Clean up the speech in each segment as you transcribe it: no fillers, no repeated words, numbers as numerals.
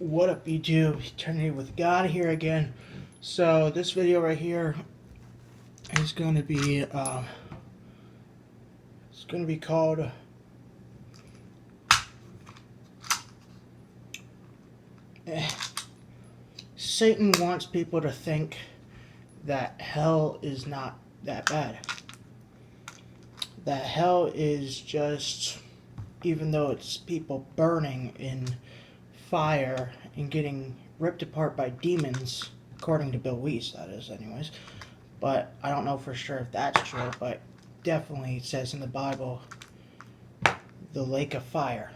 What up, YouTube? Eternity with God here again. So this video right here is going to be it's going to be called Satan wants people to think that hell is not that bad. That hell is just, even though it's people burning in fire and getting ripped apart by demons, according to Bill Weiss, that is, anyways. But I don't know for sure if that's true, but definitely it says in the Bible, the lake of fire,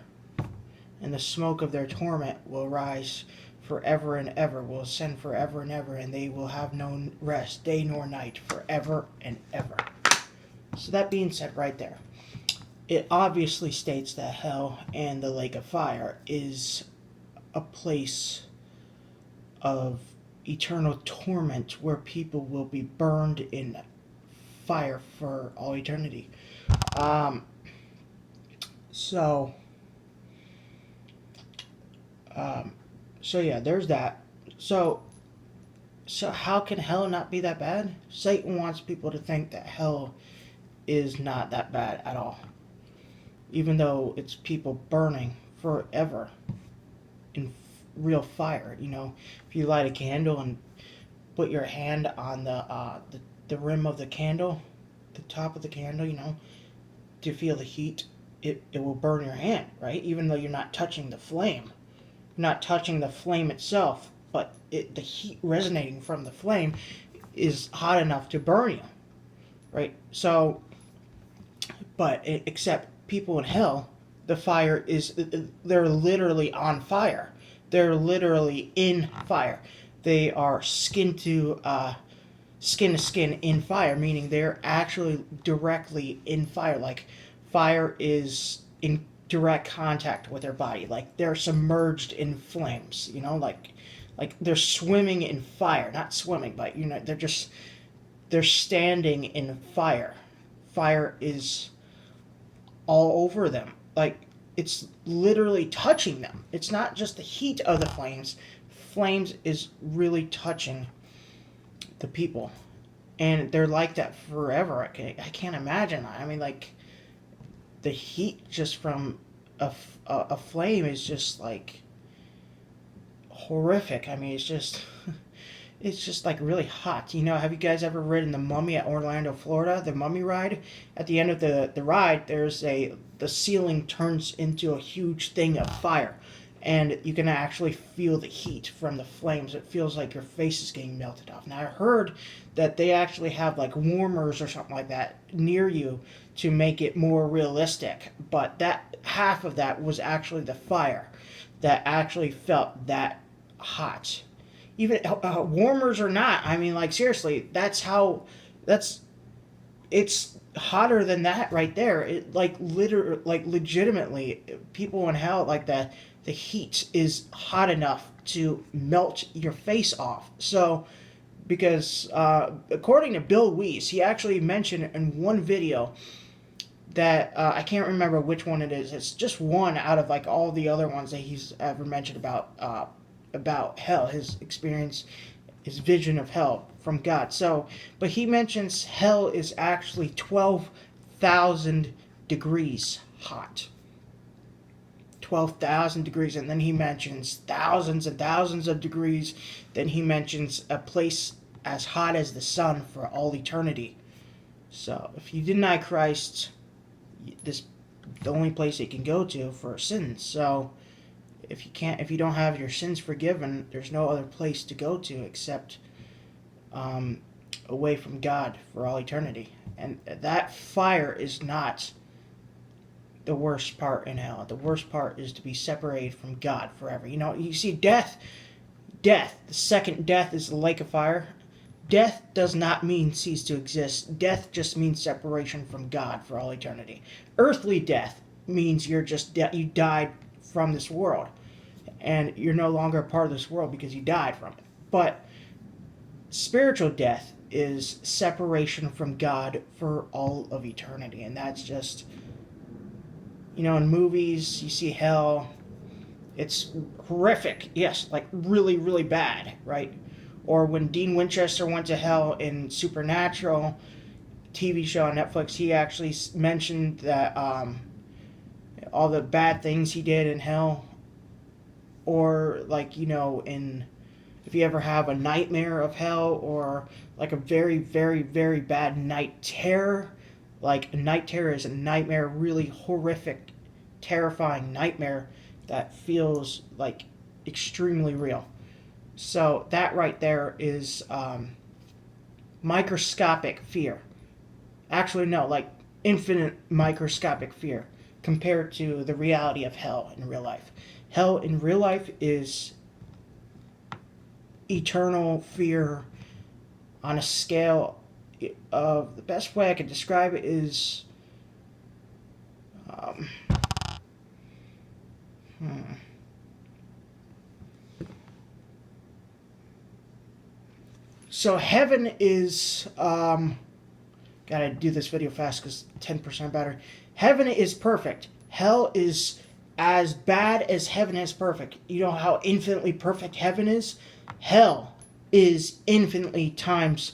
and the smoke of their torment will rise forever and ever, will ascend forever and ever, and they will have no rest, day nor night, forever and ever. So that being said right there, it obviously states that hell and the lake of fire is a place of eternal torment where people will be burned in fire for all eternity. So yeah, there's that. So how can hell not be that bad? Satan wants people to think that hell is not that bad at all, even though it's people burning forever in real fire. You know, if you light a candle and put your hand on the rim of the candle, the top of the candle, you know, to feel the heat, it will burn your hand, right? Even though you're not touching the flame. You're not touching the flame itself, but the heat resonating from the flame is hot enough to burn you, right? So, except people in hell, the fire is, they're literally on fire. They're literally in fire. They are skin to skin in fire, meaning they're actually directly in fire. Like, fire is in direct contact with their body. Like, they're submerged in flames, you know, like they're swimming in fire. Not swimming, but, you know, they're standing in fire. Fire is all over them. Like, it's literally touching them. It's not just the heat of the flames. Flames is really touching the people. And they're like that forever. I can't imagine that. I mean, like, the heat just from a flame is just, like, horrific. I mean, it's just... It's just like really hot. You know, have you guys ever ridden the Mummy at Orlando, Florida? The Mummy ride? At the end of the ride, the ceiling turns into a huge thing of fire. And you can actually feel the heat from the flames. It feels like your face is getting melted off. Now, I heard that they actually have like warmers or something like that near you to make it more realistic. But that half of that was actually the fire that actually felt that hot. Even warmers or not, I mean, like, seriously, it's hotter than that right there. It, like, legitimately, people in hell, like, the heat is hot enough to melt your face off. So, because according to Bill Weiss, he actually mentioned in one video that, I can't remember which one it is. It's just one out of, like, all the other ones that he's ever mentioned about hell, his experience, his vision of hell from God. So, but he mentions hell is actually 12,000 degrees hot. 12,000 degrees, and then he mentions thousands and thousands of degrees. Then he mentions a place as hot as the sun for all eternity. So, if you deny Christ, this the only place you can go to for sins. So, if you don't have your sins forgiven, there's no other place to go to except away from God for all eternity. And that fire is not the worst part in hell. The worst part is to be separated from God forever. You know, you see death, the second death is the lake of fire. Death does not mean cease to exist. Death just means separation from God for all eternity. Earthly death means you're just you died from this world, and you're no longer a part of this world because you died from it. But spiritual death is separation from God for all of eternity, and that's just, you know, in movies you see hell, It's horrific. Yes, like really, really bad, right? Or when Dean Winchester went to hell in Supernatural TV show on Netflix, he actually mentioned that all the bad things he did in hell, or like in if you ever have a nightmare of hell, or like a very, very, very bad night terror. Like a night terror is a nightmare, really horrific, terrifying nightmare that feels like extremely real. So that right there is microscopic fear. Actually, no, like infinite microscopic fear compared to the reality of hell in real life. Hell in real life is eternal fear on a scale of, the best way I could describe it is um, hmm. So heaven is gotta do this video fast because 10% battery. Heaven is perfect. Hell is as bad as heaven is perfect. You know how infinitely perfect heaven is? Hell is infinitely times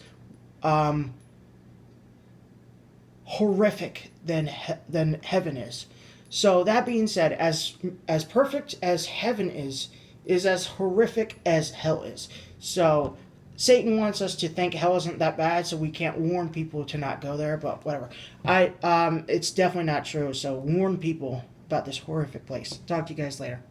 horrific than heaven is. So that being said, as perfect as heaven is as horrific as hell is. So Satan wants us to think hell isn't that bad, so we can't warn people to not go there. But whatever, it's definitely not true. So warn people about this horrific place. Talk to you guys later.